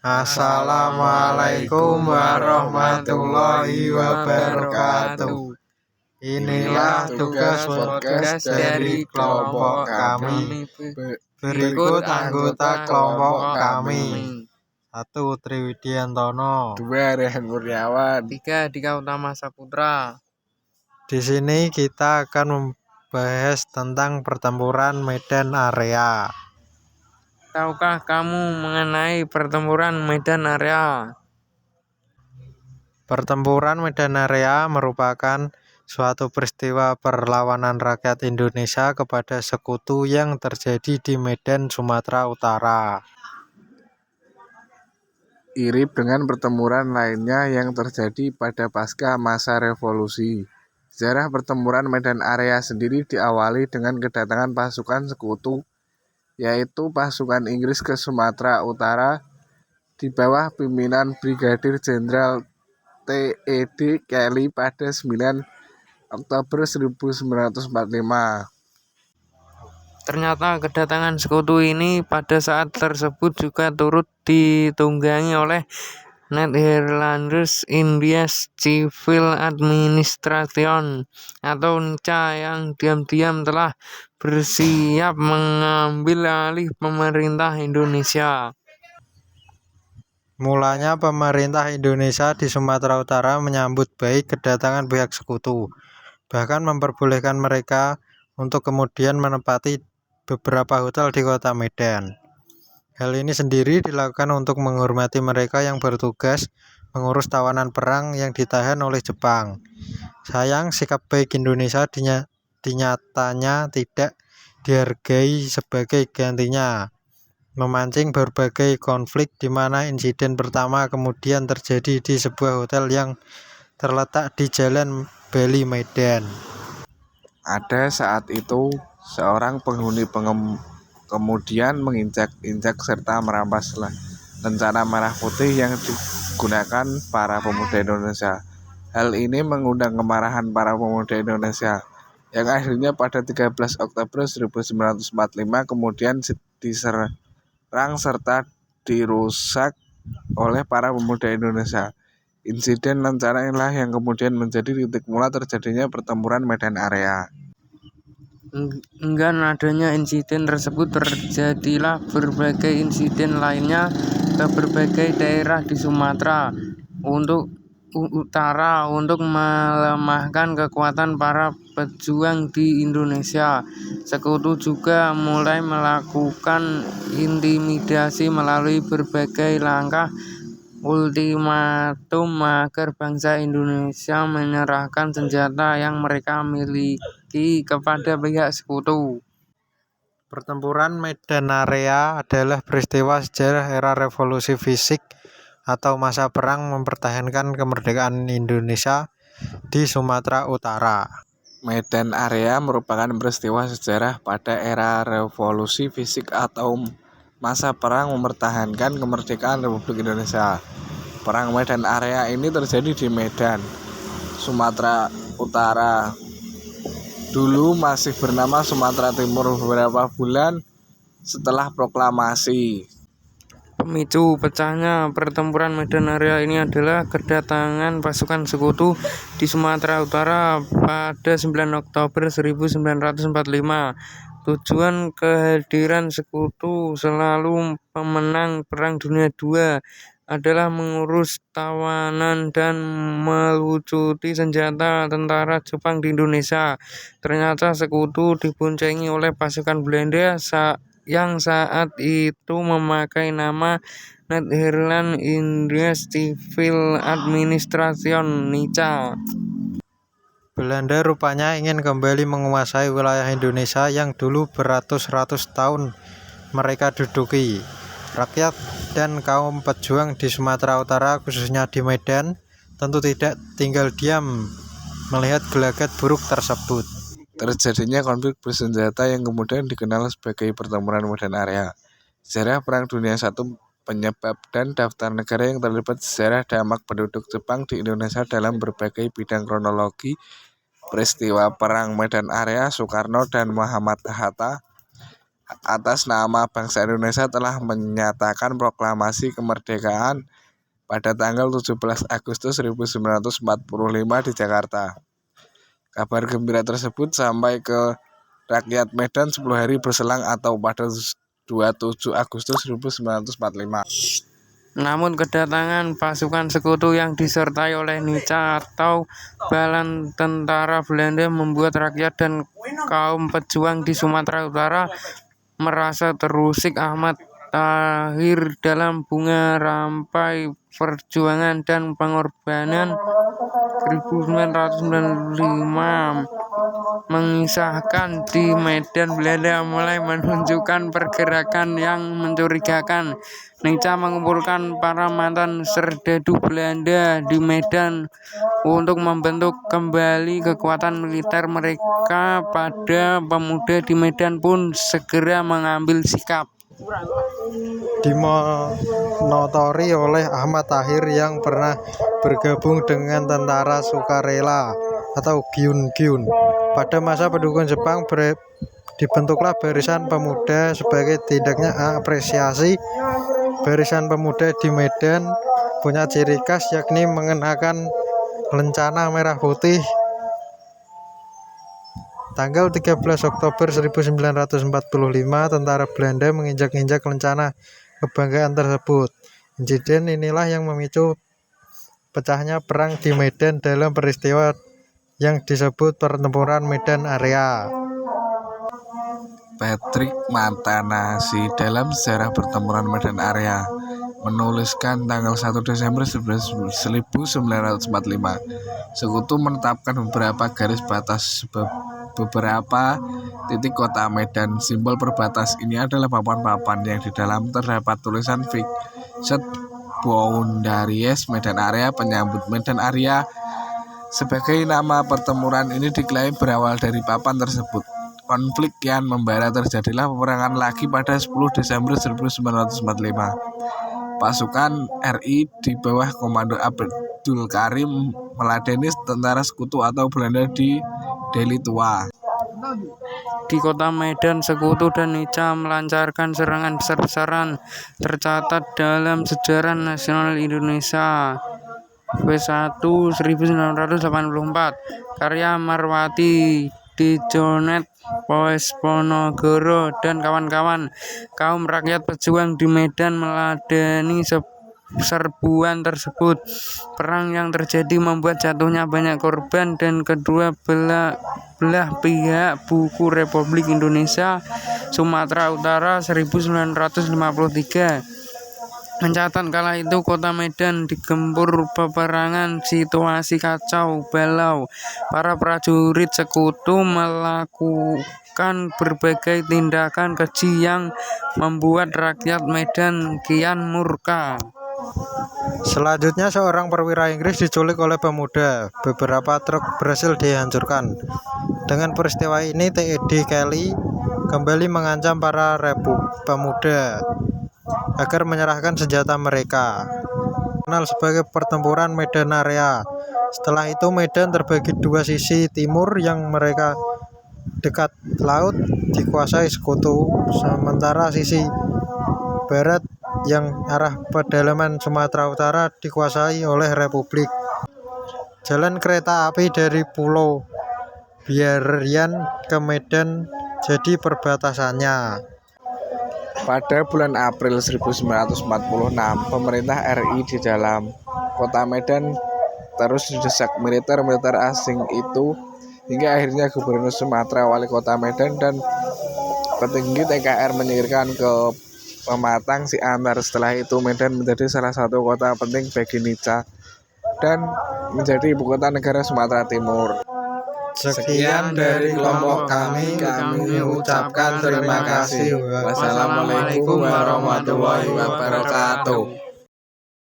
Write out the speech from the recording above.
Assalamualaikum warahmatullahi wabarakatuh. Inilah tugas podcast dari kelompok kami. Berikut anggota kelompok kami. 1. Triwidiantono. 2. Rehan Kurniawan. 3. Dika Utama Saputra. Di sini kita akan membahas tentang pertempuran Medan Area. Tahukah kamu mengenai pertempuran Medan Area? Pertempuran Medan Area merupakan suatu peristiwa perlawanan rakyat Indonesia kepada sekutu yang terjadi di Medan, Sumatera Utara. Mirip dengan pertempuran lainnya yang terjadi pada pasca masa revolusi. Sejarah pertempuran Medan Area sendiri diawali dengan kedatangan pasukan sekutu, yaitu pasukan Inggris ke Sumatera Utara di bawah pimpinan Brigadir Jenderal T.E.D. Kelly pada 9 Oktober 1945. Ternyata kedatangan sekutu ini pada saat tersebut juga turut ditunggangi oleh Netherlands Indies Civil Administration atau NICA yang diam-diam telah bersiap mengambil alih pemerintah Indonesia. Mulanya pemerintah Indonesia di Sumatera Utara menyambut baik kedatangan pihak sekutu, bahkan memperbolehkan mereka untuk kemudian menempati beberapa hotel di kota Medan. Hal ini sendiri dilakukan untuk menghormati mereka yang bertugas mengurus tawanan perang yang ditahan oleh Jepang. Sayang, sikap baik Indonesia dinyatanya tidak dihargai sebagai gantinya, memancing berbagai konflik di mana insiden pertama kemudian terjadi di sebuah hotel yang terletak di Jalan Bali Medan. Ada saat itu seorang penghuni kemudian menginjak-injak serta merampas lencana merah putih yang digunakan para pemuda Indonesia. Hal ini mengundang kemarahan para pemuda Indonesia yang akhirnya pada 13 Oktober 1945 kemudian diserang serta dirusak oleh para pemuda Indonesia. Insiden lencana inilah yang kemudian menjadi titik mula terjadinya pertempuran Medan Area. Enggan adanya insiden tersebut, terjadilah berbagai insiden lainnya ke berbagai daerah di Sumatera Utara untuk melemahkan kekuatan para pejuang di Indonesia. Sekutu juga mulai melakukan intimidasi melalui berbagai langkah ultimatum agar bangsa Indonesia menyerahkan senjata yang mereka miliki kepada pihak sekutu. Pertempuran Medan Area adalah peristiwa sejarah era revolusi fisik atau masa perang mempertahankan kemerdekaan Indonesia di Sumatera Utara. Medan Area merupakan peristiwa sejarah pada era revolusi fisik atau masa perang mempertahankan kemerdekaan Republik Indonesia. Perang Medan Area ini terjadi di Medan, Sumatera Utara. Dulu masih bernama Sumatera Timur beberapa bulan setelah proklamasi. Pemicu pecahnya pertempuran Medan Area ini adalah kedatangan pasukan sekutu di Sumatera Utara pada 9 Oktober 1945. Tujuan kehadiran sekutu selalu pemenang Perang Dunia II adalah mengurus tawanan dan melucuti senjata tentara Jepang di Indonesia. Ternyata sekutu diboncengi oleh pasukan Belanda yang saat itu memakai nama Netherlands Indies Civil Administration (NICA). Belanda rupanya ingin kembali menguasai wilayah Indonesia yang dulu beratus-ratus tahun mereka duduki. Rakyat dan kaum pejuang di Sumatera Utara, khususnya di Medan, tentu tidak tinggal diam melihat gelagat buruk tersebut. Terjadinya konflik bersenjata yang kemudian dikenal sebagai pertempuran Medan Area. Sejarah Perang Dunia I, penyebab dan daftar negara yang terlibat, sejarah dampak penduduk Jepang di Indonesia dalam berbagai bidang kronologi, peristiwa Perang Medan Area, Soekarno dan Muhammad Hatta, atas nama bangsa Indonesia telah menyatakan proklamasi kemerdekaan pada tanggal 17 Agustus 1945 di Jakarta. Kabar gembira tersebut sampai ke rakyat Medan 10 hari berselang atau pada 27 Agustus 1945. Namun kedatangan pasukan sekutu yang disertai oleh Nica atau Balan tentara Belanda membuat rakyat dan kaum pejuang di Sumatera Utara merasa terusik. Ahmad Tahir dalam Bunga Rampai Perjuangan dan Pengorbanan 1995 mengisahkan di Medan Belanda mulai menunjukkan pergerakan yang mencurigakan. Nica mengumpulkan para mantan serdadu Belanda di Medan untuk membentuk kembali kekuatan militer mereka. Pada pemuda di Medan pun segera mengambil sikap. Dimotori oleh Ahmad Tahir yang pernah bergabung dengan tentara sukarela atau Gyun-gyun. Pada masa pendukung Jepang dibentuklah Barisan Pemuda sebagai tindaknya apresiasi. Barisan Pemuda di Medan punya ciri khas yakni mengenakan lencana merah putih. Tanggal 13 Oktober 1945, tentara Belanda menginjak-injak lencana kebanggaan tersebut. Insiden inilah yang memicu pecahnya perang di Medan dalam peristiwa yang disebut Pertempuran Medan Area. Patrick Matanasi dalam sejarah Pertempuran Medan Area menuliskan tanggal 1 Desember 1945, sekutu menetapkan beberapa garis batas beberapa titik kota Medan. Simbol perbatas ini adalah papan-papan yang di dalam terdapat tulisan Fixed Boundaries Medan Area, penyambut Medan Area. Sebagai nama pertempuran ini diklaim berawal dari papan tersebut. Konflik yang membara terjadilah peperangan lagi pada 10 Desember 1945. Pasukan RI di bawah komando Abdul Karim meladeni tentara sekutu atau Belanda di Deli Tua. Di kota Medan, sekutu dan Nica melancarkan serangan besar-besaran tercatat dalam sejarah nasional Indonesia. V1 1984, karya Marwati Dijonet Poesponogoro dan kawan-kawan. Kaum rakyat pejuang di Medan meladeni serbuan tersebut. Perang yang terjadi membuat jatuhnya banyak korban dan kedua belah pihak. Buku Republik Indonesia Sumatera Utara 1953 mencatat kala itu kota Medan digempur peperangan, situasi kacau balau. Para prajurit sekutu melakukan berbagai tindakan keji yang membuat rakyat Medan kian murka. Selanjutnya seorang perwira Inggris diculik oleh pemuda. Beberapa truk berhasil dihancurkan. Dengan peristiwa ini T.E.D. Kelly kembali mengancam para pemuda agar menyerahkan senjata mereka. Kenal sebagai Pertempuran Medan Area. Setelah itu Medan terbagi dua sisi. Timur yang mereka dekat laut dikuasai sekutu, sementara sisi barat yang arah pedalaman Sumatera Utara dikuasai oleh Republik. Jalan kereta api dari Pulau Biarian ke Medan jadi perbatasannya. Pada bulan April 1946, pemerintah RI di dalam kota Medan terus didesak militer asing itu, hingga akhirnya Gubernur Sumatera, Wali Kota Medan, dan petinggi TKR menyingkirkan ke Pematang Siantar. Setelah itu Medan menjadi salah satu kota penting bagi Nica dan menjadi ibu kota negara Sumatera Timur. Sekian dari kelompok kami ucapkan terima kasih. Wassalamualaikum warahmatullahi wabarakatuh.